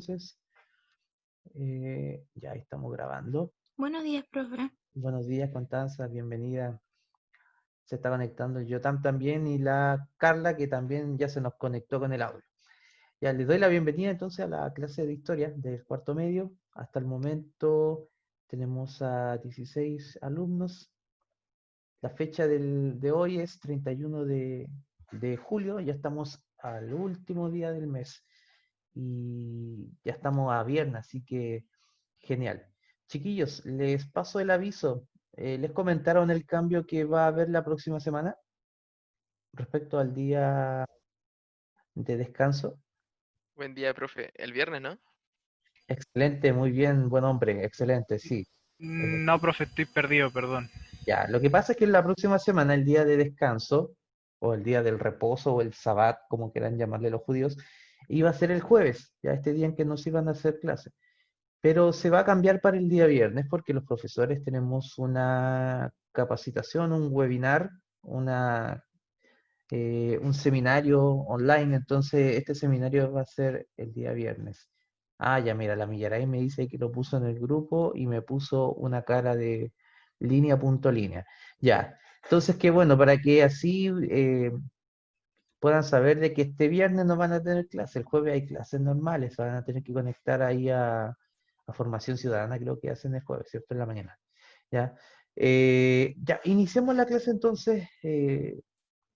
Entonces, ya estamos grabando. Buenos días, profe. Buenos días, Constanza, bienvenida. Se está conectando el Yotam también y la Carla, que también ya se nos conectó con el audio. Ya les doy la bienvenida entonces a la clase de historia del cuarto medio. Hasta el momento tenemos a 16 alumnos. La fecha de hoy es 31 de julio, ya estamos al último día del mes y ya estamos a viernes, así que genial. Chiquillos, les paso el aviso. ¿Les comentaron el cambio que va a haber la próxima semana respecto al día de descanso? Buen día, profe. El viernes, ¿no? Excelente, muy bien, buen hombre, excelente, sí. Eh, No, profe, estoy perdido, perdón. ya, lo que pasa es que la próxima semana, el día de descanso, o el día del reposo, o el sabbat, como quieran llamarle los judíos, iba a ser el jueves, ya este día en que nos iban a hacer clases. Pero se va a cambiar para el día viernes porque los profesores tenemos una capacitación, un webinar, un seminario online. Entonces, este seminario va a ser el día viernes. Ah, ya mira, la Millaray me dice que lo puso en el grupo y me puso una cara de línea punto línea. Ya, entonces qué bueno, para que así puedan saber de que este viernes no van a tener clase, el jueves hay clases normales, van a tener que conectar ahí a Formación Ciudadana, creo que hacen el jueves, ¿cierto? En la mañana. Ya, ya iniciemos la clase entonces.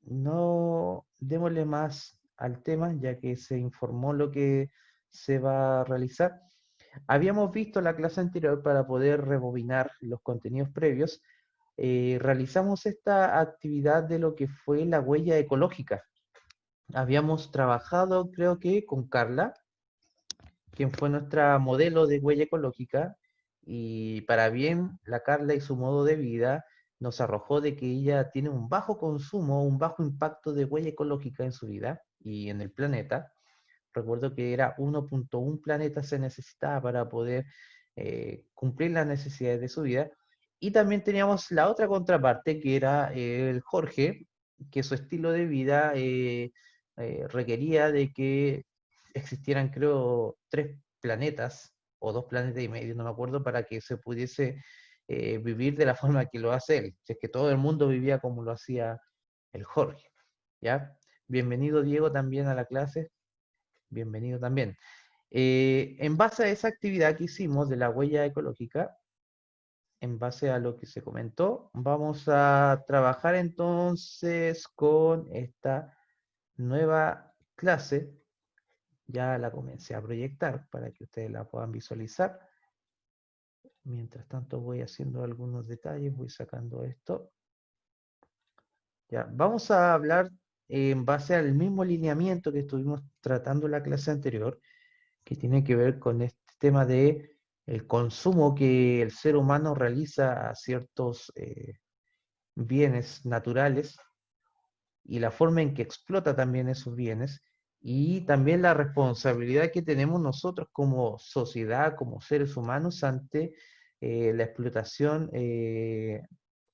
No démosle más al tema, ya que se informó lo que se va a realizar. Habíamos visto la clase anterior para poder rebobinar los contenidos previos. Realizamos esta actividad de lo que fue la huella ecológica. Habíamos trabajado, creo que con Carla, quien fue nuestra modelo de huella ecológica, y para bien la Carla y su modo de vida nos arrojó de que ella tiene un bajo consumo, un bajo impacto de huella ecológica en su vida y en el planeta. Recuerdo que era 1.1 planetas se necesitaba para poder cumplir las necesidades de su vida. Y también teníamos la otra contraparte, que era el Jorge, que su estilo de vida requería de que existieran, creo, 3 planetas o 2 planetas y medio, no me acuerdo, para que se pudiese vivir de la forma que lo hace él. Si es que todo el mundo vivía como lo hacía el Jorge. ¿Ya? Bienvenido, Diego, también a la clase. Bienvenido también. En base a esa actividad que hicimos de la huella ecológica, en base a lo que se comentó, vamos a trabajar entonces con esta nueva clase. Ya la comencé a proyectar para que ustedes la puedan visualizar. Mientras tanto voy haciendo algunos detalles, voy sacando esto. Ya, vamos a hablar en base al mismo lineamiento que estuvimos tratando en la clase anterior, que tiene que ver con este tema de el consumo que el ser humano realiza a ciertos bienes naturales y la forma en que explota también esos bienes y también la responsabilidad que tenemos nosotros como sociedad, como seres humanos ante la explotación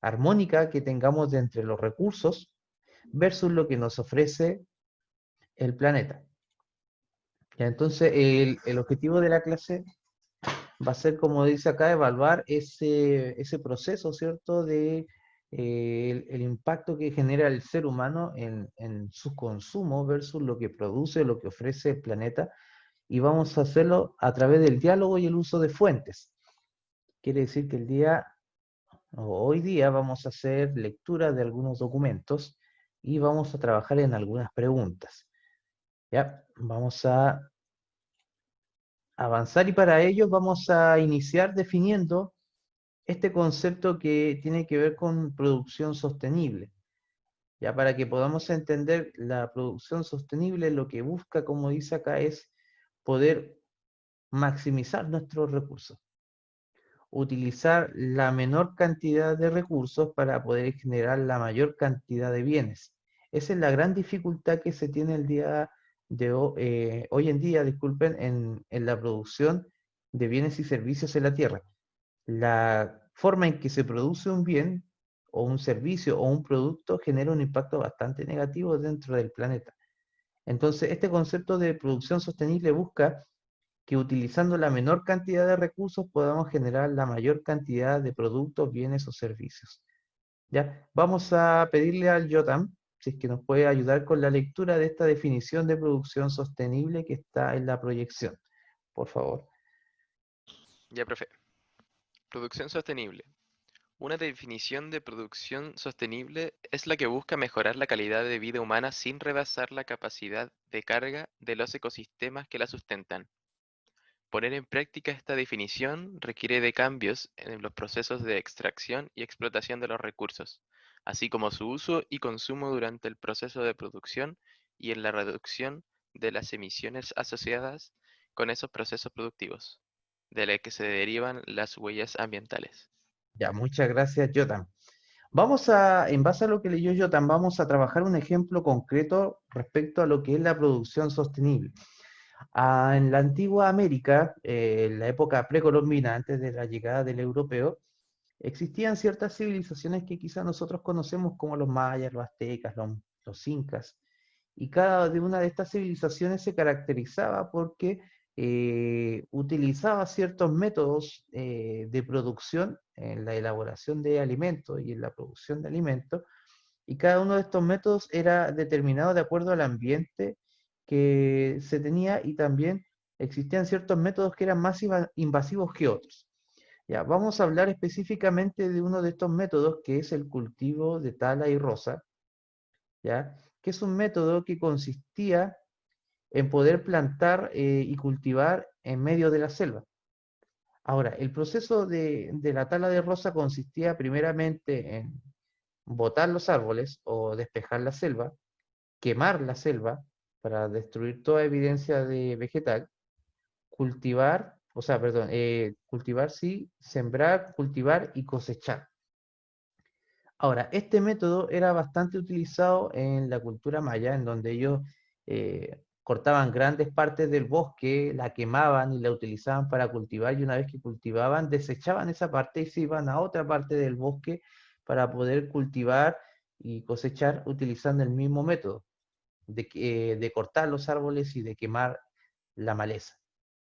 armónica que tengamos de entre los recursos versus lo que nos ofrece el planeta. Ya, entonces, el objetivo de la clase va a ser, como dice acá, evaluar ese proceso, ¿cierto? De el impacto que genera el ser humano en su consumo versus lo que produce, lo que ofrece el planeta. Y vamos a hacerlo a través del diálogo y el uso de fuentes. Quiere decir que hoy día vamos a hacer lectura de algunos documentos y vamos a trabajar en algunas preguntas. Ya, vamos a avanzar y para ello vamos a iniciar definiendo este concepto que tiene que ver con producción sostenible. Ya para que podamos entender la producción sostenible, lo que busca, como dice acá, es poder maximizar nuestros recursos, utilizar la menor cantidad de recursos para poder generar la mayor cantidad de bienes. Esa es la gran dificultad que se tiene el día de hoy en día, disculpen, en la producción de bienes y servicios en la Tierra. La forma en que se produce un bien o un servicio o un producto genera un impacto bastante negativo dentro del planeta. Entonces, este concepto de producción sostenible busca que utilizando la menor cantidad de recursos podamos generar la mayor cantidad de productos, bienes o servicios. ¿Ya? Vamos a pedirle al Jotam si es que nos puede ayudar con la lectura de esta definición de producción sostenible que está en la proyección, por favor. Ya, profe. Producción sostenible. Una definición de producción sostenible es la que busca mejorar la calidad de vida humana sin rebasar la capacidad de carga de los ecosistemas que la sustentan. Poner en práctica esta definición requiere de cambios en los procesos de extracción y explotación de los recursos, así como su uso y consumo durante el proceso de producción y en la reducción de las emisiones asociadas con esos procesos productivos, de las que se derivan las huellas ambientales. Ya, muchas gracias, Jotam. En base a lo que leyó Jotam, vamos a trabajar un ejemplo concreto respecto a lo que es la producción sostenible. En la antigua América, en la época precolombina, antes de la llegada del europeo, existían ciertas civilizaciones que quizás nosotros conocemos como los mayas, los aztecas, los incas, y cada una de estas civilizaciones se caracterizaba porque utilizaba ciertos métodos de producción en la elaboración de alimentos y en la producción de alimentos, y cada uno de estos métodos era determinado de acuerdo al ambiente que se tenía y también existían ciertos métodos que eran más invasivos que otros. Ya, vamos a hablar específicamente de uno de estos métodos que es el cultivo de tala y rosa, ¿ya? Que es un método que consistía en poder plantar y cultivar en medio de la selva. Ahora, el proceso de la tala de rosa consistía primeramente en botar los árboles o despejar la selva, quemar la selva para destruir toda evidencia de vegetal, cultivar, o sea, perdón, cultivar sí, sembrar, cultivar y cosechar. Ahora, este método era bastante utilizado en la cultura maya, en donde ellos cortaban grandes partes del bosque, la quemaban y la utilizaban para cultivar, y una vez que cultivaban, desechaban esa parte y se iban a otra parte del bosque para poder cultivar y cosechar utilizando el mismo método de cortar los árboles y de quemar la maleza.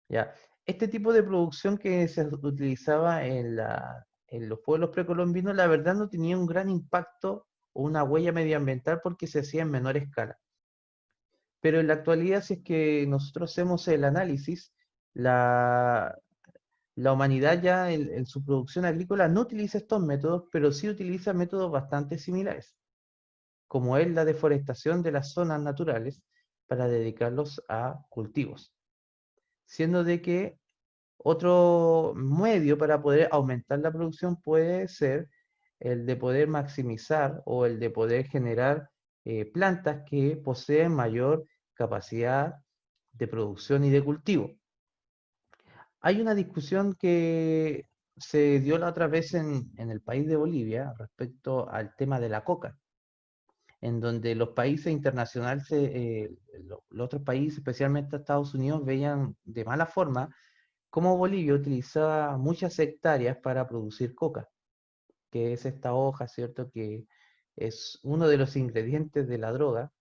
¿Ya? Este tipo de producción que se utilizaba en los pueblos precolombinos, la verdad no tenía un gran impacto o una huella medioambiental porque se hacía en menor escala. Pero en la actualidad, si es que nosotros hacemos el análisis, la, la humanidad ya en su producción agrícola no utiliza estos métodos, pero sí utiliza métodos bastante similares, como es la deforestación de las zonas naturales para dedicarlos a cultivos. Siendo de que otro medio para poder aumentar la producción puede ser el de poder maximizar o el de poder generar plantas que poseen mayor capacidad de producción y de cultivo. Hay una discusión que se dio la otra vez en el país de Bolivia respecto al tema de la coca, en donde los países internacionales, los otros países, especialmente Estados Unidos, veían de mala forma cómo Bolivia utilizaba muchas hectáreas para producir coca, que es esta hoja, ¿cierto? Que es uno de los ingredientes de la droga,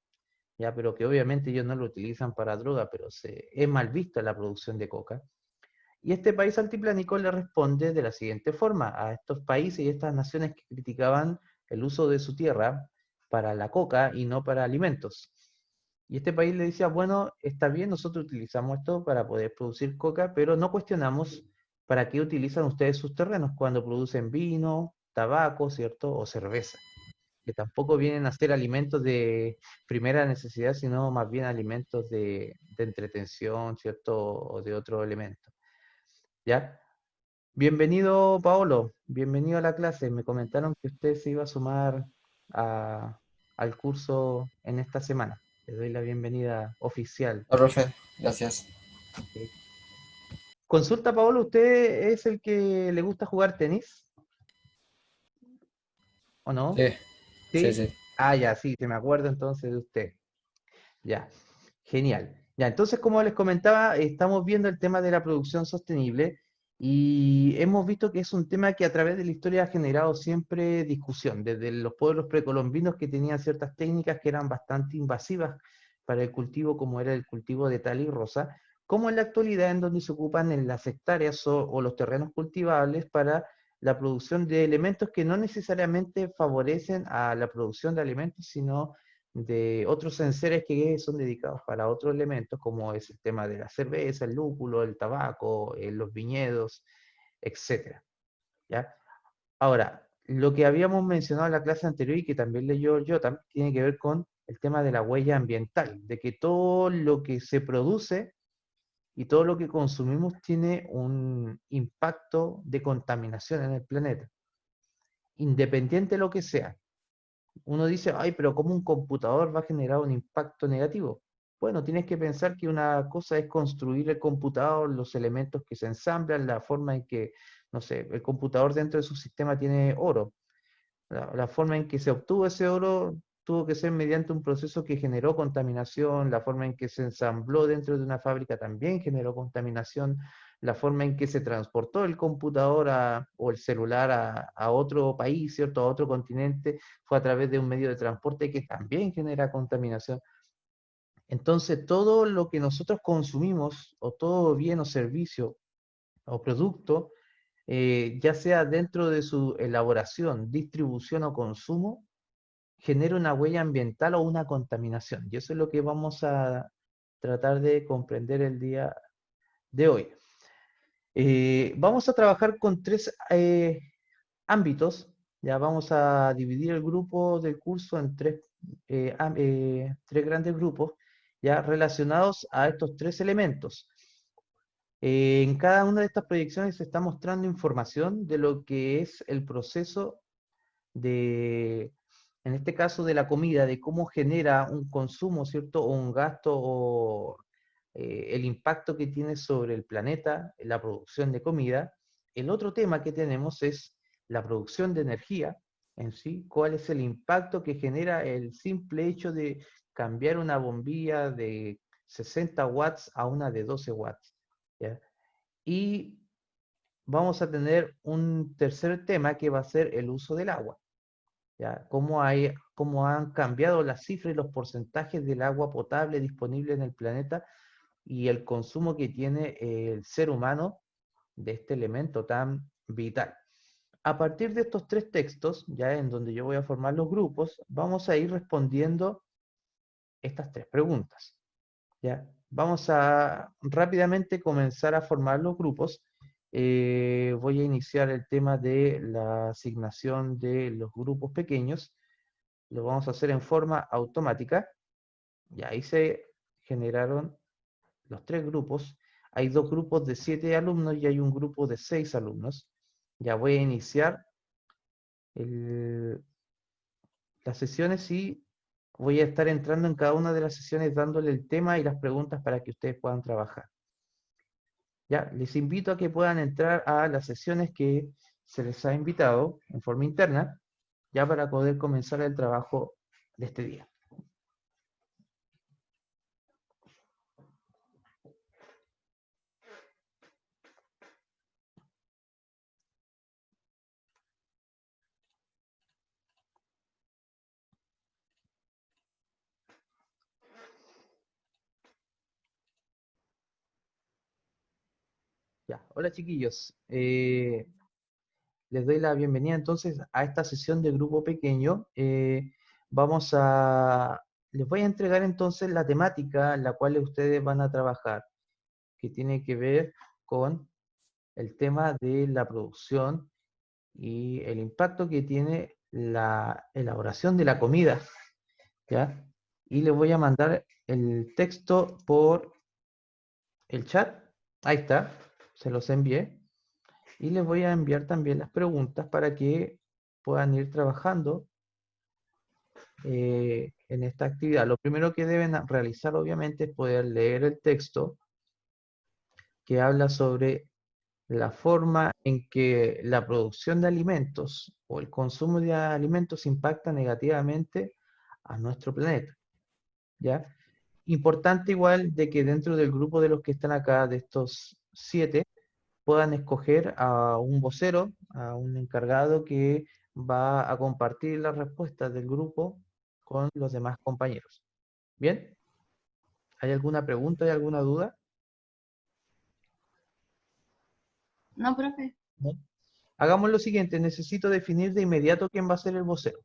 ya, pero que obviamente ellos no lo utilizan para droga, pero es mal vista la producción de coca. Y este país altiplánico le responde de la siguiente forma a estos países y estas naciones que criticaban el uso de su tierra para la coca y no para alimentos. Y este país le decía, bueno, está bien, nosotros utilizamos esto para poder producir coca, pero no cuestionamos para qué utilizan ustedes sus terrenos cuando producen vino, tabaco, ¿cierto? O cerveza, que tampoco vienen a ser alimentos de primera necesidad, sino más bien alimentos de entretención, ¿cierto? O de otro elemento. ¿Ya? Bienvenido, Paolo. Bienvenido a la clase. Me comentaron que usted se iba a sumar a- al curso en esta semana. Le doy la bienvenida oficial. Hola, profe, gracias. Ok. Consulta, Paolo, ¿usted es el que le gusta jugar tenis o no? Sí, sí, ¿Sí? sí. Ah, ya, sí, se me acuerdo entonces de usted. Ya, genial. Ya, entonces, como les comentaba, estamos viendo el tema de la producción sostenible y hemos visto que es un tema que a través de la historia ha generado siempre discusión, desde los pueblos precolombinos que tenían ciertas técnicas que eran bastante invasivas para el cultivo, como era el cultivo de tal y rosa, como en la actualidad en donde se ocupan en las hectáreas o los terrenos cultivables para la producción de elementos que no necesariamente favorecen a la producción de alimentos, sino de otros enseres que son dedicados para otros elementos, como es el tema de la cerveza, el lúpulo, el tabaco, los viñedos, etcétera. ¿Ya? Ahora, lo que habíamos mencionado en la clase anterior y que también leyó Jotam, tiene que ver con el tema de la huella ambiental, de que todo lo que se produce y todo lo que consumimos tiene un impacto de contaminación en el planeta, independiente de lo que sea. Uno dice, ay, pero ¿cómo un computador va a generar un impacto negativo? Bueno, tienes que pensar que una cosa es construir el computador, los elementos que se ensamblan, la forma en que, no sé, el computador dentro de su sistema tiene oro. La forma en que se obtuvo ese oro tuvo que ser mediante un proceso que generó contaminación, la forma en que se ensambló dentro de una fábrica también generó contaminación, la forma en que se transportó el computador o el celular a otro país, ¿cierto? A otro continente, fue a través de un medio de transporte que también genera contaminación. Entonces, todo lo que nosotros consumimos, o todo bien o servicio o producto, ya sea dentro de su elaboración, distribución o consumo, genera una huella ambiental o una contaminación. Y eso es lo que vamos a tratar de comprender el día de hoy. Vamos a trabajar con tres ámbitos. Ya vamos a dividir el grupo del curso en tres grandes grupos, ya relacionados a estos tres elementos. En cada una de estas proyecciones se está mostrando información de lo que es el proceso de, en este caso de la comida, de cómo genera un consumo, ¿cierto? O un gasto o el impacto que tiene sobre el planeta la producción de comida. El otro tema que tenemos es la producción de energía en sí, cuál es el impacto que genera el simple hecho de cambiar una bombilla de 60 watts a una de 12 watts. ¿Ya? Y vamos a tener un tercer tema que va a ser el uso del agua. ¿Ya? Cómo han cambiado las cifras y los porcentajes del agua potable disponible en el planeta y el consumo que tiene el ser humano de este elemento tan vital. A partir de estos tres textos, ya en donde yo voy a formar los grupos, vamos a ir respondiendo estas tres preguntas. ¿Ya? Vamos a rápidamente comenzar a formar los grupos. Voy a iniciar el tema de la asignación de los grupos pequeños. Lo vamos a hacer en forma automática. Y ahí se generaron los tres grupos. Hay dos grupos de 7 alumnos y hay un grupo de 6 alumnos. Ya voy a iniciar las sesiones y voy a estar entrando en cada una de las sesiones dándole el tema y las preguntas para que ustedes puedan trabajar. Ya, les invito a que puedan entrar a las sesiones que se les ha invitado en forma interna, ya para poder comenzar el trabajo de este día. Ya, hola chiquillos. Les doy la bienvenida entonces a esta sesión de grupo pequeño. Vamos a, les voy a entregar entonces la temática en la cual ustedes van a trabajar, que tiene que ver con el tema de la producción y el impacto que tiene la elaboración de la comida, ¿ya? Y les voy a mandar el texto por el chat. Ahí está, se los envié. Y les voy a enviar también las preguntas para que puedan ir trabajando en esta actividad. Lo primero que deben realizar, obviamente, es poder leer el texto que habla sobre la forma en que la producción de alimentos o el consumo de alimentos impacta negativamente a nuestro planeta. ¿Ya? Importante igual de que dentro del grupo de los que están acá, de estos 7, puedan escoger a un vocero, a un encargado que va a compartir las respuestas del grupo con los demás compañeros. ¿Bien? ¿Hay alguna pregunta y alguna duda? No, profe. ¿No? Hagamos lo siguiente, necesito definir de inmediato quién va a ser el vocero,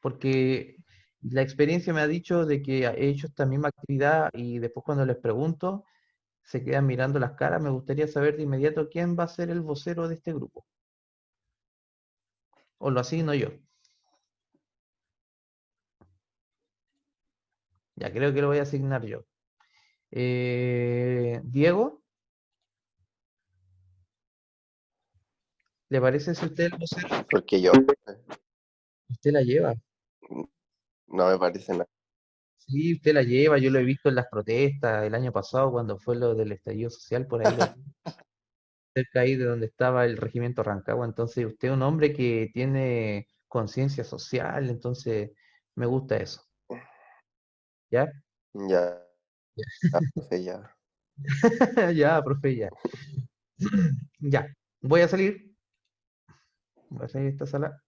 porque la experiencia me ha dicho de que he hecho esta misma actividad y después cuando les pregunto, se quedan mirando las caras. Me gustaría saber de inmediato quién va a ser el vocero de este grupo. O lo asigno yo. Ya creo que lo voy a asignar yo. Diego, ¿le parece si usted es el vocero? Porque yo Usted la lleva. no me parece nada. Sí, usted la lleva. Yo lo he visto en las protestas el año pasado cuando fue lo del estallido social, por ahí cerca ahí de donde estaba el regimiento Rancagua. Entonces, usted es un hombre que tiene conciencia social, entonces me gusta eso. ¿Ya? Ya, profe, ya. Ya, profe, ya. Ya. Voy a salir. Voy a salir de esta sala.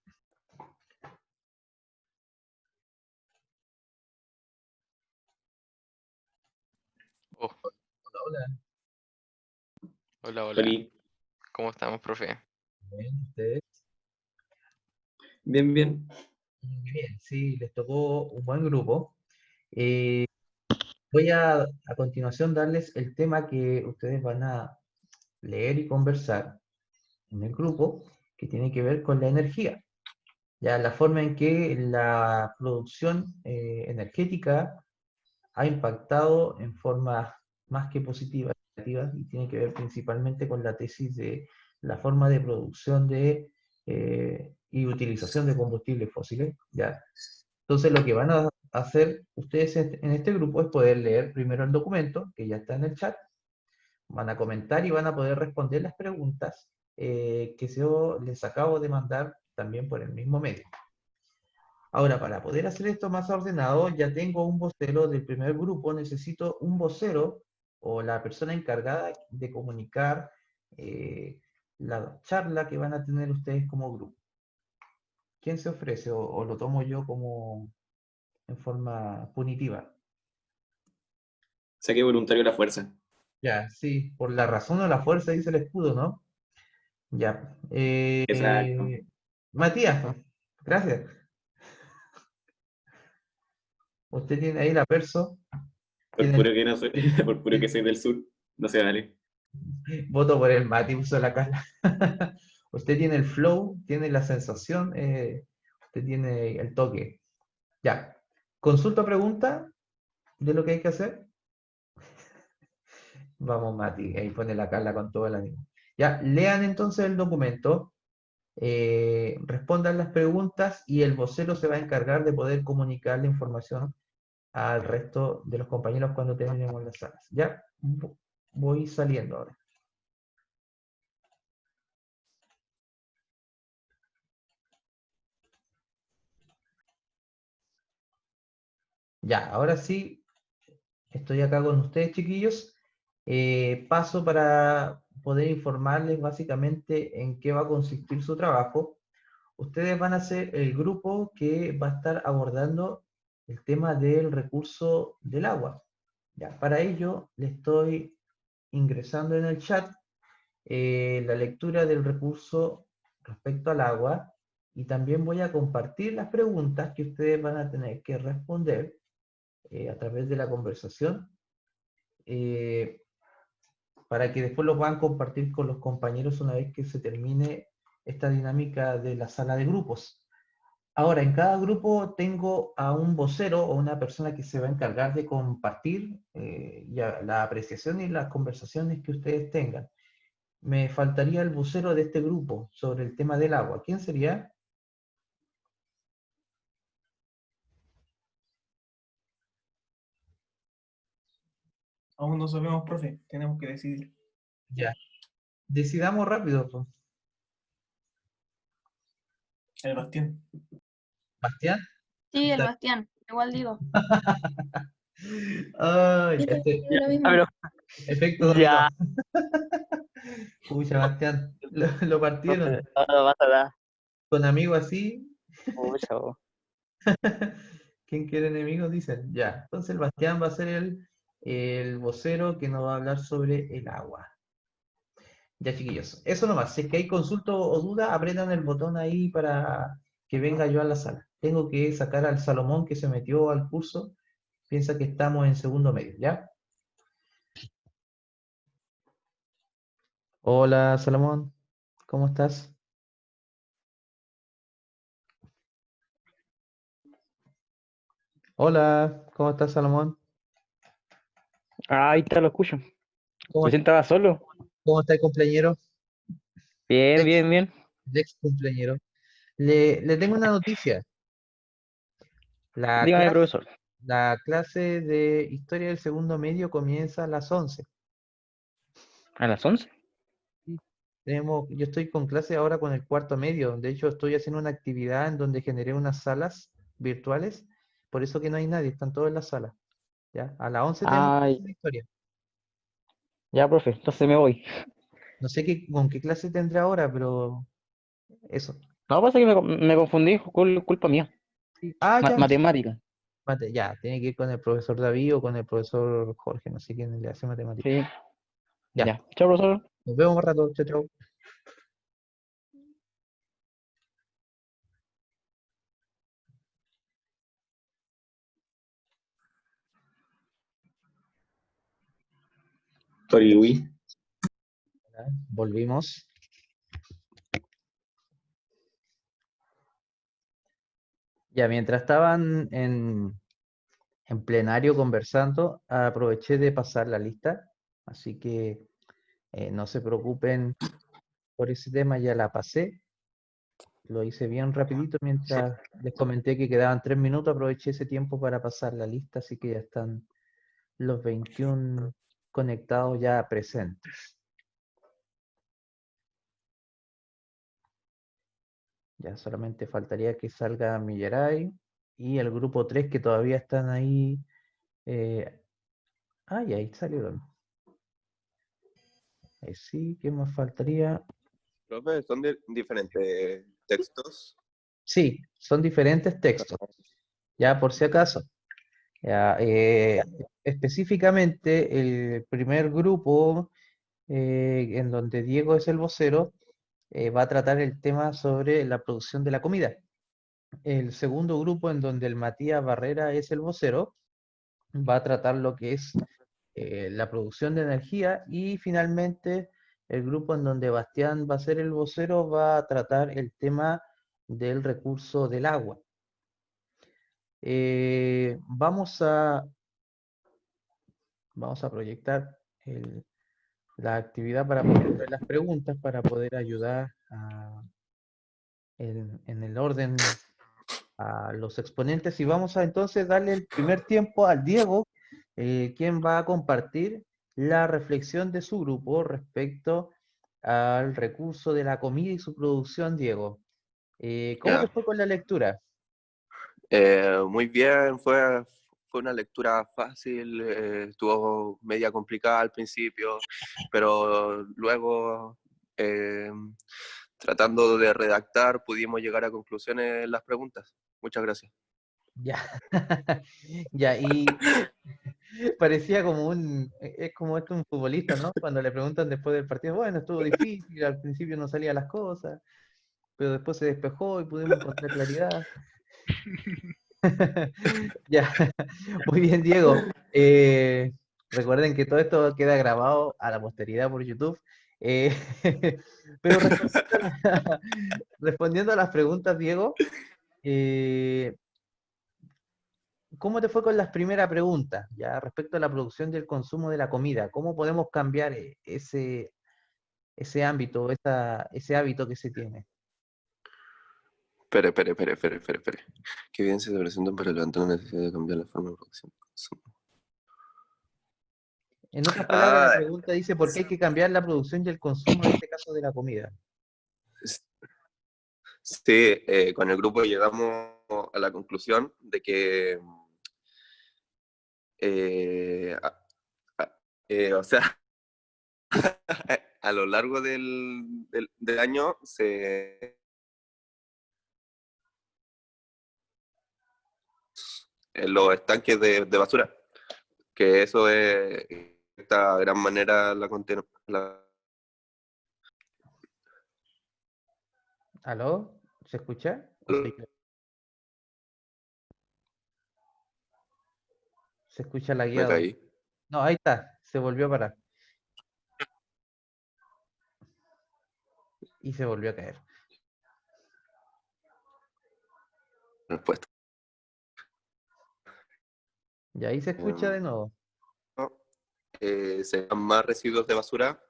Oh, Hola. hola, hola. Oli. ¿Cómo estamos, profe? Bien, ¿ustedes? Bien, bien. Muy bien, sí, les tocó un buen grupo. Eh, voy a continuación darles el tema que ustedes van a leer y conversar en el grupo, que tiene que ver con la energía. Ya la forma en que la producción energética ha impactado en forma más que positiva y tiene que ver principalmente con la tesis de la forma de producción y utilización de combustibles fósiles. ¿Ya? Entonces lo que van a hacer ustedes en este grupo es poder leer primero el documento, que ya está en el chat, van a comentar y van a poder responder las preguntas que yo les acabo de mandar también por el mismo medio. Ahora, para poder hacer esto más ordenado, ya tengo un vocero del primer grupo, necesito un vocero o la persona encargada de comunicar la charla que van a tener ustedes como grupo. ¿Quién se ofrece o lo tomo yo como en forma punitiva? Saqué voluntario la fuerza. Ya, sí, por la razón o la fuerza dice el escudo, ¿no? Ya. Exacto. Matías, gracias. Usted tiene ahí la perso. Por Tiene puro que no soy, por puro que soy del sur. No se vale. voto por el Mati, puso la cara. Usted tiene el flow, tiene la sensación, usted tiene el toque. Ya. Consulta pregunta de lo que hay que hacer. Vamos, Mati, ahí pone la Carla con todo el ánimo. Ya, lean entonces el documento, respondan las preguntas y el vocero se va a encargar de poder comunicar la información al resto de los compañeros cuando terminemos las salas. Ya, voy saliendo ahora. Ya, ahora sí, estoy acá con ustedes, chiquillos. Paso para poder informarles básicamente en qué va a consistir su trabajo. Ustedes van a ser el grupo que va a estar abordando el tema del recurso del agua. Ya, para ello, le estoy ingresando en el chat la lectura del recurso respecto al agua y también voy a compartir las preguntas que ustedes van a tener que responder a través de la conversación eh, para que después lo puedan compartir con los compañeros una vez que se termine esta dinámica de la sala de grupos. Ahora, en cada grupo tengo a un vocero o una persona que se va a encargar de compartir la apreciación y las conversaciones que ustedes tengan. Me faltaría el vocero de este grupo sobre el tema del agua. ¿Quién sería? Aún no sabemos, profe. Tenemos que decidir. Ya. Decidamos rápido, pues. El Bastián. Bastián. Sí, el Bastián. Igual digo. Ay, Sí, digo lo mismo. efecto dominó. Ya, Uy, Sebastián, lo partieron. no pasa nada. Con amigos así, Pucha, po. ¿quién quiere enemigos? Dicen. Ya, entonces el Bastián va a ser el vocero que nos va a hablar sobre el agua. Ya, chiquillos, eso nomás. Si es que hay consulta o duda, apretan el botón ahí para que venga yo a la sala. Tengo que sacar al Salomón que se metió al curso. Piensa que estamos en segundo medio, ¿ya? Hola, Salomón, ¿cómo estás? Hola, ¿cómo estás, Salomón? Ah, ahí está, lo escucho. ¿Cómo, Recién estaba solo. cómo está el cumpleañero? Bien, Ex, bien, bien. ex cumpleañero. Le tengo una noticia. La Dígame, clase, profesor. la clase de historia del segundo medio comienza a las 11. ¿A las 11? Sí. Yo estoy con clase ahora con el cuarto medio. De hecho, estoy haciendo una actividad en donde generé unas salas virtuales. Por eso que no hay nadie, están todos en la sala. ¿Ya? A las 11 tenemos Ay, clase de historia. ya, profe, entonces me voy. No sé con qué clase tendré ahora, pero eso. No, pasa que me confundí, culpa mía. Sí. Ah, ya. Matemática. Ya, tiene que ir con el profesor David o con el profesor Jorge, no sé quién le hace matemáticas. Sí, Ya, ya. Chao, profesor. nos vemos un rato. Chao, chao. Toriwi. Ya, volvimos. Ya, mientras estaban en plenario conversando, aproveché de pasar la lista, así que no se preocupen por ese tema, ya la pasé. Lo hice bien rapidito mientras les comenté que quedaban 3 minutos, aproveché ese tiempo para pasar la lista, así que ya están los 21 conectados ya presentes. Ya solamente faltaría que salga Millaray y el grupo 3 que todavía están ahí. eh, y ahí salieron. Sí, ¿qué más faltaría? Profe, son diferentes textos. Sí, son diferentes textos. Ya por si acaso. Ya, específicamente el primer grupo en donde Diego es el vocero va a tratar el tema sobre la producción de la comida. El segundo grupo en donde el Matías Barrera es el vocero va a tratar lo que es la producción de energía y finalmente el grupo en donde Bastián va a ser el vocero va a tratar el tema del recurso del agua. Vamos a proyectar la actividad para poder ver las preguntas, para poder ayudar en el orden a los exponentes y vamos a entonces darle el primer tiempo al Diego, quien va a compartir la reflexión de su grupo respecto al recurso de la comida y su producción, Diego. ¿Cómo te Ya. fue con la lectura? Muy bien, fue una lectura fácil, estuvo media complicada al principio, pero luego, tratando de redactar, pudimos llegar a conclusiones en las preguntas. Muchas gracias. Ya, ya, y parecía como es como esto un futbolista, ¿no? Cuando le preguntan después del partido, bueno, estuvo difícil, al principio no salían las cosas, pero después se despejó y pudimos encontrar claridad. Ya, muy bien, Diego. Eh, Recuerden que todo esto queda grabado a la posteridad por YouTube. Eh, pero respondiendo a las preguntas, Diego, eh, ¿cómo te fue con las primeras preguntas? Ya, respecto a la producción y el consumo de la comida, ¿cómo podemos cambiar ese ámbito, ese hábito que se tiene? Espere. Qué bien se presentan para levantar la necesidad de cambiar la forma de producción. En otras palabras, la Ah, pregunta dice, ¿por qué hay que cambiar la producción y el consumo, en este caso, de la comida? sí, con el grupo llegamos a la conclusión de que, o sea, a lo largo del año en los estanques de basura, que eso es esta gran manera la ¿Aló? ¿Se escucha? ¿O soy yo? Se escucha la Me guía. caí. No, ahí está, se volvió a parar. Y se volvió a caer. Respuesta. Y ahí se escucha de Em, nuevo. Se dan más residuos de basura.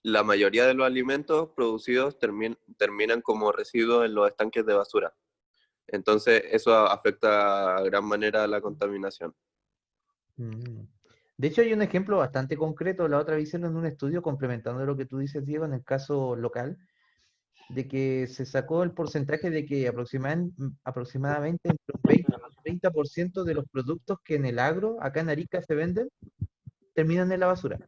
La mayoría de los alimentos producidos terminan como residuos en los estanques de basura. Entonces, eso afecta a gran manera a la contaminación. Mm. De hecho, hay un ejemplo bastante concreto. La otra vez hicieron un estudio complementando lo que tú dices, Diego, en el caso local, de que se sacó el porcentaje de que aproximadamente entre un 20 y un 30% de los productos que en el agro, acá en Arica, se venden, terminan en la basura.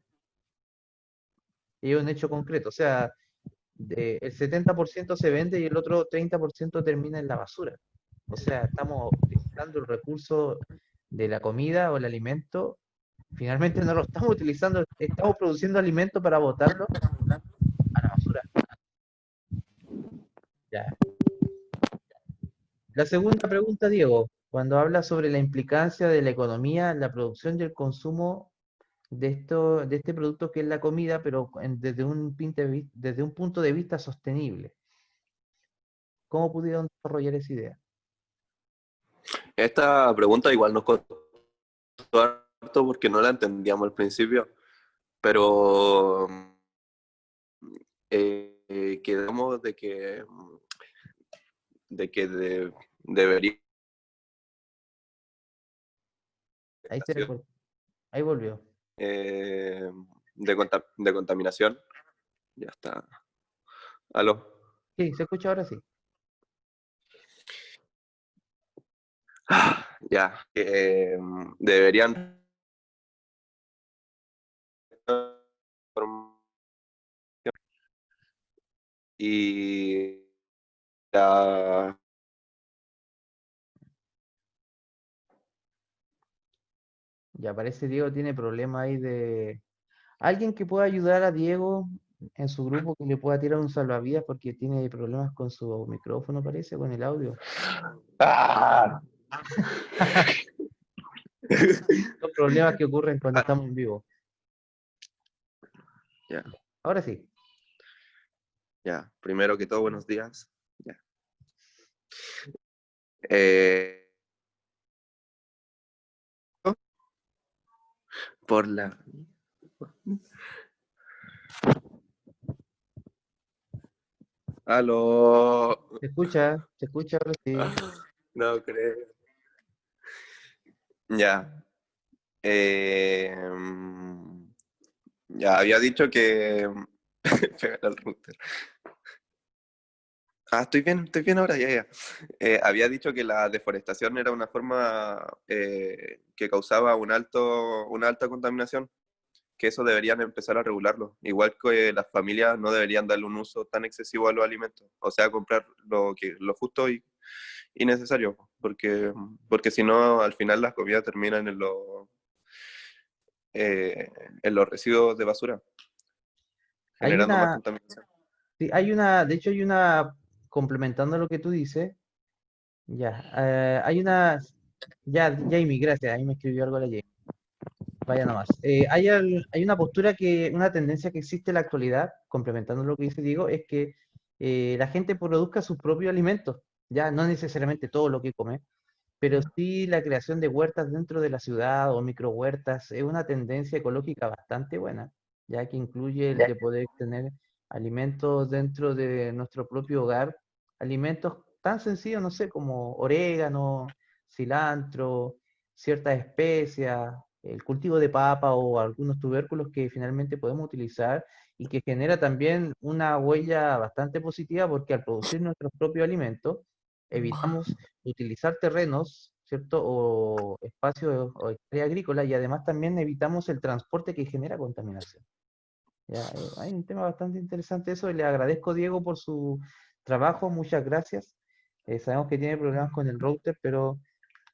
Y es un hecho concreto. O sea, el 70% se vende y el otro 30% termina en la basura. O sea, estamos utilizando el recurso de la comida o el alimento. Finalmente no lo estamos utilizando, estamos produciendo alimento para botarlo a la basura. Ya. La segunda pregunta, Diego, cuando habla sobre la implicancia de la economía, la producción y el consumo de este producto que es la comida, pero desde un punto de vista sostenible, ¿cómo pudieron desarrollar esa idea? Esta pregunta igual nos costó harto porque no la entendíamos al principio, pero quedamos debería Ahí ahí volvió. de contaminación. Ya está. ¿Aló? Sí, se escucha ahora sí. Ya. Deberían y la- Ya parece Diego tiene problemas ahí de... Alguien que pueda ayudar a Diego en su grupo que le pueda tirar un salvavidas porque tiene problemas con su micrófono, parece, con el audio. ¡Ah! Son problemas que ocurren cuando estamos en vivo. Ya, Ahora sí. ya. Primero que todo, buenos días. Ya. Eh, por la... Aló. Se escucha ahora sí. No creo. Ya. Eh, ya había dicho que... Pégale al router. Ah, estoy bien ahora, ya, ya. Había dicho que la deforestación era una forma que causaba una alta contaminación, que eso deberían empezar a regularlo. Igual que las familias no deberían darle un uso tan excesivo a los alimentos, o sea, comprar lo justo y necesario, porque si no, al final las comidas terminan en los residuos de basura, Hay generando más una, contaminación. sí, de hecho hay una, complementando lo que tú dices, ya, hay una, ya, Jamie, gracias, ahí me escribió algo la Jamie. Vaya nomás. Hay una postura una tendencia que existe en la actualidad, complementando lo que dice Diego, es que la gente produzca sus propios alimentos, ya no necesariamente todo lo que come, pero sí la creación de huertas dentro de la ciudad o micro huertas es una tendencia ecológica bastante buena, ya que incluye el de poder tener alimentos dentro de nuestro propio hogar, alimentos tan sencillos, no sé, como orégano, cilantro, ciertas especias, el cultivo de papa o algunos tubérculos que finalmente podemos utilizar y que genera también una huella bastante positiva porque al producir nuestros propios alimentos, evitamos utilizar terrenos, ¿cierto? O espacios o hectáreas agrícolas y además también evitamos el transporte que genera contaminación. Ya, hay un tema bastante interesante eso y le agradezco, Diego, por su trabajo, muchas gracias. Sabemos que tiene problemas con el router, pero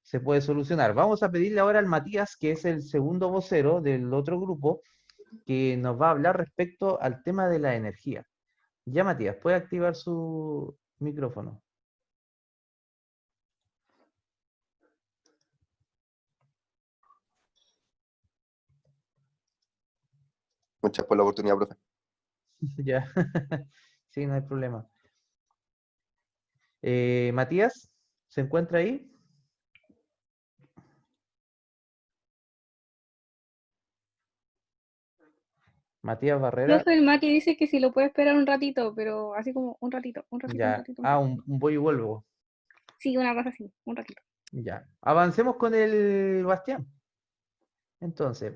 se puede solucionar. Vamos a pedirle ahora al Matías, que es el segundo vocero del otro grupo, que nos va a hablar respecto al tema de la energía. Ya, Matías, puede activar su micrófono. Muchas por la oportunidad, profe. Ya, sí, no hay problema. Matías, ¿se encuentra ahí? Matías Barrera, Profe, el Mati dice que si lo puede esperar un ratito, pero así como un ratito, un ratito, un ya. ratito, un Ah, ratito. un voy y vuelvo. Sí, una cosa así, un ratito. Ya. Avancemos con el Bastián. Entonces,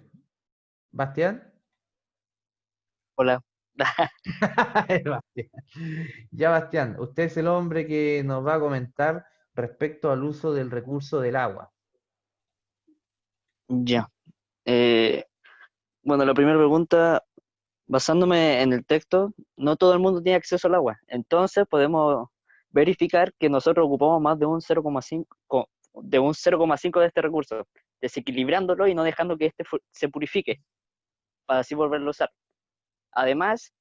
Bastián. Hola. El Bastián. Ya, Bastián, usted es el hombre que nos va a comentar respecto al uso del recurso del agua. Ya. Eh, bueno, la primera pregunta, basándome en el texto, no todo el mundo tiene acceso al agua. Entonces podemos verificar que nosotros ocupamos más de un 0,5 de este recurso, desequilibrándolo y no dejando que este se purifique para así volverlo a usar. Además,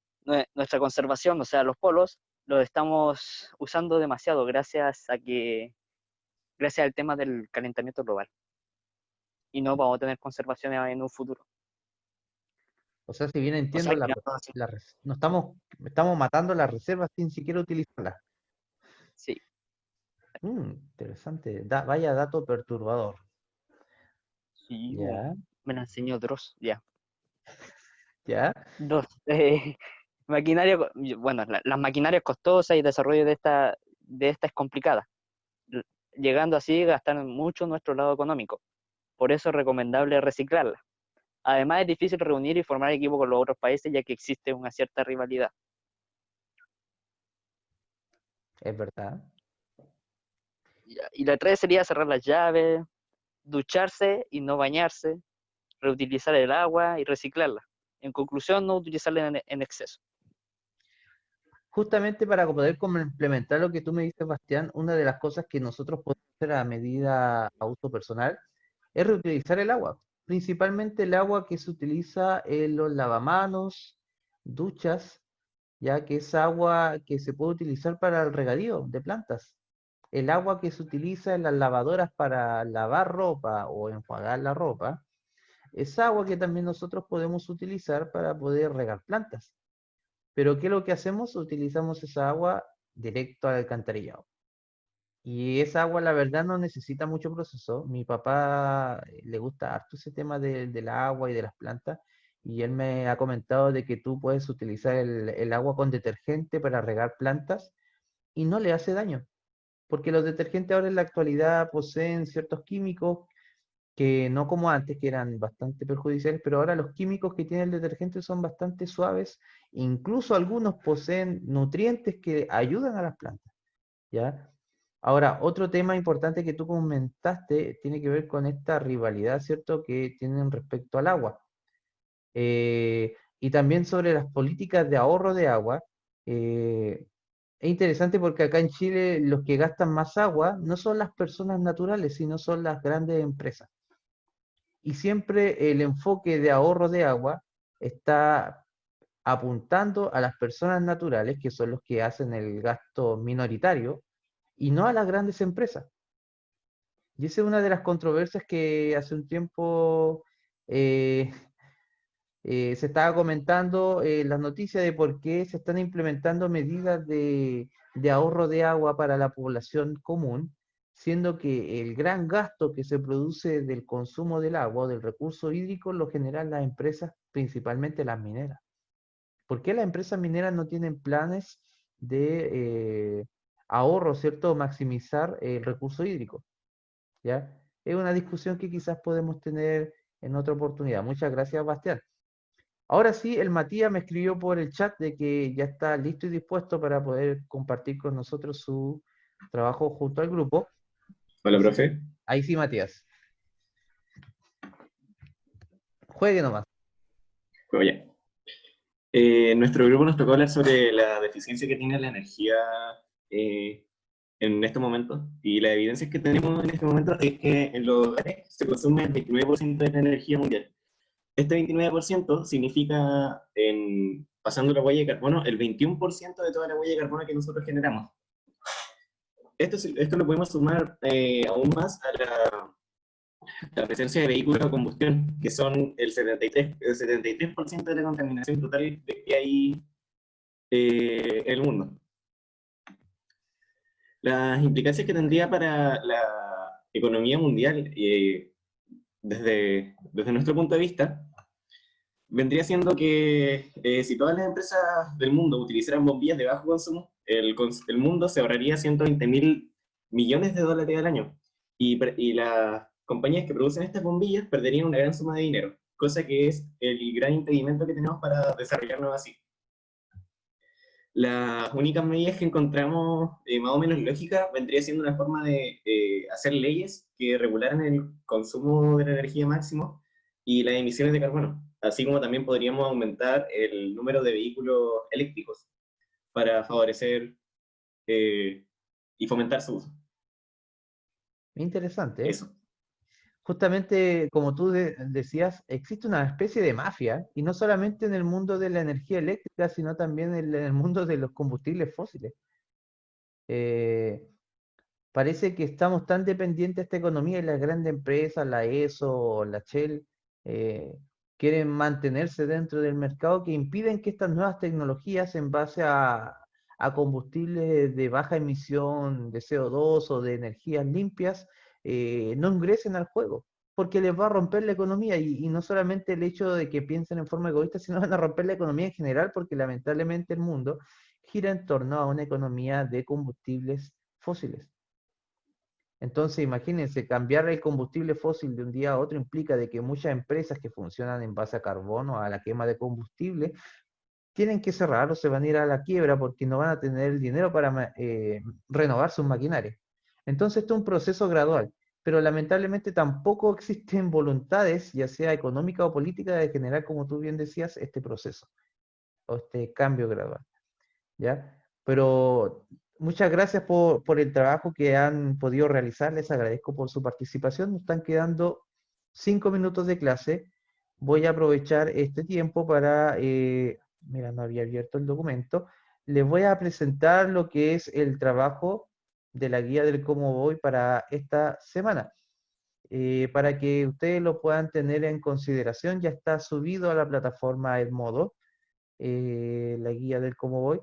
nuestra conservación, o sea, los polos, los estamos usando demasiado gracias al tema del calentamiento global. Y no vamos a tener conservación en un futuro. O sea, si bien O entiendo, sea, que no, sí. no estamos matando las reservas sin siquiera utilizarlas. Sí, Interesante. Vaya dato perturbador. sí, Ya, me la enseñó Dross, ya. ya. Dos, maquinaria, bueno, las maquinarias costosas y el desarrollo de esta es complicada, llegando así a gastar mucho nuestro lado económico. Por eso es recomendable reciclarla. Además, es difícil reunir y formar equipo con los otros países, ya que existe una cierta rivalidad. Es verdad. Y la tres sería cerrar las llaves, ducharse y no bañarse, reutilizar el agua y reciclarla. En conclusión, no utilizarla en exceso. Justamente para poder complementar lo que tú me dices, Bastián, una de las cosas que nosotros podemos hacer a medida a uso personal es reutilizar el agua, principalmente el agua que se utiliza en los lavamanos, duchas, ya que es agua que se puede utilizar para el regadío de plantas. El agua que se utiliza en las lavadoras para lavar ropa o enjuagar la ropa, es agua que también nosotros podemos utilizar para poder regar plantas. Pero ¿qué es lo que hacemos? Utilizamos esa agua directo al alcantarillado. Y esa agua, la verdad, no necesita mucho proceso. Mi papá le gusta harto ese tema del agua y de las plantas. Y él me ha comentado de que tú puedes utilizar el agua con detergente para regar plantas y no le hace daño. Porque los detergentes ahora en la actualidad poseen ciertos químicos que no como antes, que eran bastante perjudiciales, pero ahora los químicos que tiene el detergente son bastante suaves, incluso algunos poseen nutrientes que ayudan a las plantas, ¿ya? Ahora, otro tema importante que tú comentaste tiene que ver con esta rivalidad, ¿cierto?, que tienen respecto al agua. Y también sobre las políticas de ahorro de agua. Es interesante porque acá en Chile los que gastan más agua no son las personas naturales, sino son las grandes empresas. Y siempre el enfoque de ahorro de agua está apuntando a las personas naturales, que son los que hacen el gasto minoritario, y no a las grandes empresas. Y esa es una de las controversias que hace un tiempo eh, se estaba comentando las noticias de por qué se están implementando medidas de ahorro de agua para la población común, siendo que el gran gasto que se produce del consumo del agua o del recurso hídrico lo generan las empresas, principalmente las mineras. ¿Por qué las empresas mineras no tienen planes de ahorro, ¿cierto? Maximizar el recurso hídrico, ¿ya? Es una discusión que quizás podemos tener en otra oportunidad. Muchas gracias, Bastián. Ahora sí, el Matías me escribió por el chat de que ya está listo y dispuesto para poder compartir con nosotros su trabajo junto al grupo. Hola, Así que, profe. ahí sí, Matías. Juegue nomás. Bueno, ya. En nuestro grupo nos tocó hablar sobre la deficiencia que tiene la energía en estos momentos. Y la evidencia que tenemos en este momento es que en los hogares se consume el 29% de la energía mundial. Este 29% significa, pasando la huella de carbono, el 21% de toda la huella de carbono que nosotros generamos. Esto lo podemos sumar aún más a la presencia de vehículos a combustión, que son el 73% de la contaminación total que hay en el mundo. Las implicancias que tendría para la economía mundial, desde nuestro punto de vista, vendría siendo que si todas las empresas del mundo utilizaran bombillas de bajo consumo, el mundo se ahorraría 120.000 millones de dólares al año. Y las compañías que producen estas bombillas perderían una gran suma de dinero, cosa que es el gran impedimento que tenemos para desarrollarnos así. Las únicas medidas que encontramos más o menos lógicas vendría siendo una forma de hacer leyes que regularan el consumo de la energía máximo y las emisiones de carbono, así como también podríamos aumentar el número de vehículos eléctricos para favorecer y fomentar su uso. Interesante, ¿eh? Eso. Justamente como tú decías, existe una especie de mafia, y no solamente en el mundo de la energía eléctrica, sino también en el mundo de los combustibles fósiles. Parece que estamos tan dependientes de esta economía y las grandes empresas, la ESO o la Shell, quieren mantenerse dentro del mercado que impiden que estas nuevas tecnologías en base a combustibles de baja emisión de CO2 o de energías limpias no ingresen al juego, porque les va a romper la economía y no solamente el hecho de que piensen en forma egoísta, sino van a romper la economía en general, porque lamentablemente el mundo gira en torno a una economía de combustibles fósiles. Entonces, imagínense, cambiar el combustible fósil de un día a otro implica de que muchas empresas que funcionan en base a carbono, a la quema de combustible, tienen que cerrar o se van a ir a la quiebra porque no van a tener el dinero para renovar sus maquinarias. Entonces, esto es un proceso gradual, pero lamentablemente tampoco existen voluntades, ya sea económica o política, de generar, como tú bien decías, este proceso o este cambio gradual, ¿ya? Pero muchas gracias por el trabajo que han podido realizar, les agradezco por su participación. Nos están quedando 5 minutos de clase. Voy a aprovechar este tiempo para, mira, no había abierto el documento. Les voy a presentar lo que es el trabajo de la guía del cómo voy para esta semana. Para que ustedes lo puedan tener en consideración, ya está subido a la plataforma Edmodo, la guía del cómo voy.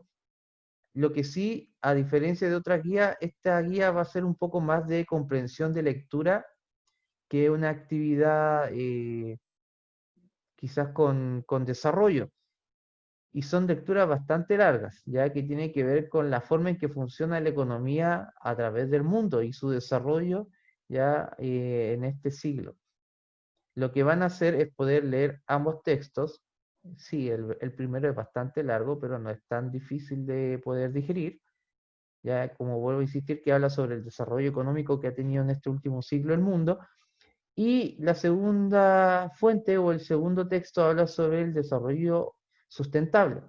Lo que sí, a diferencia de otras guías, esta guía va a ser un poco más de comprensión de lectura que una actividad quizás con desarrollo. Y son lecturas bastante largas, ya que tiene que ver con la forma en que funciona la economía a través del mundo y su desarrollo ya en este siglo. Lo que van a hacer es poder leer ambos textos. Sí, el primero es bastante largo, pero no es tan difícil de poder digerir. Ya como vuelvo a insistir, que habla sobre el desarrollo económico que ha tenido en este último siglo el mundo. Y la segunda fuente o el segundo texto habla sobre el desarrollo sustentable.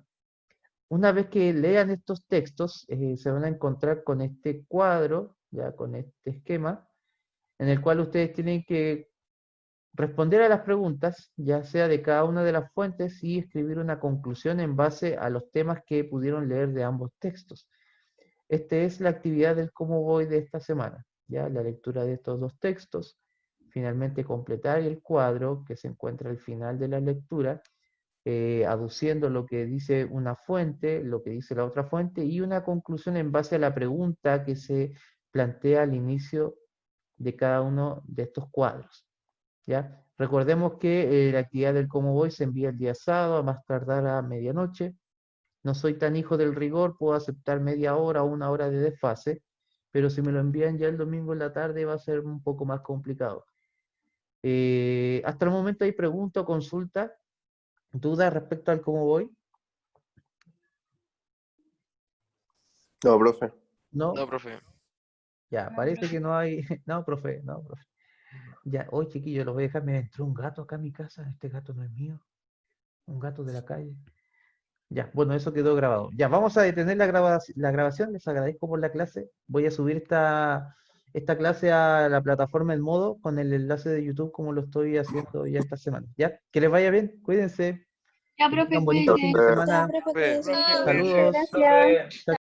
Una vez que lean estos textos, se van a encontrar con este cuadro, ya con este esquema, en el cual ustedes tienen que responder a las preguntas, ya sea de cada una de las fuentes, y escribir una conclusión en base a los temas que pudieron leer de ambos textos. Esta es la actividad del cómo voy de esta semana, ya la lectura de estos dos textos, finalmente completar el cuadro que se encuentra al final de la lectura, aduciendo lo que dice una fuente, lo que dice la otra fuente, y una conclusión en base a la pregunta que se plantea al inicio de cada uno de estos cuadros, ¿ya? Recordemos que la actividad del cómo voy se envía el día sábado, a más tardar a medianoche. No soy tan hijo del rigor, puedo aceptar media hora o una hora de desfase, pero si me lo envían ya el domingo en la tarde va a ser un poco más complicado. Hasta el momento hay preguntas, consultas, dudas respecto al cómo voy. No, profe. ¿No? No, profe. Ya, parece que no hay. No, profe, no, profe. Ya, hoy chiquillos, los voy a dejar. Me entró un gato acá a mi casa. Este gato no es mío. Un gato de la calle. Ya, bueno, eso quedó grabado. Ya, vamos a detener la grabación. Les agradezco por la clase. Voy a subir esta clase a la plataforma En Modo con el enlace de YouTube como lo estoy haciendo ya esta semana. ¿Ya? Que les vaya bien, cuídense. Ya, Que profe, tengan bonito fin de cuídese. semana. Ya, profe, cuídese. Saludos. Gracias. Chao,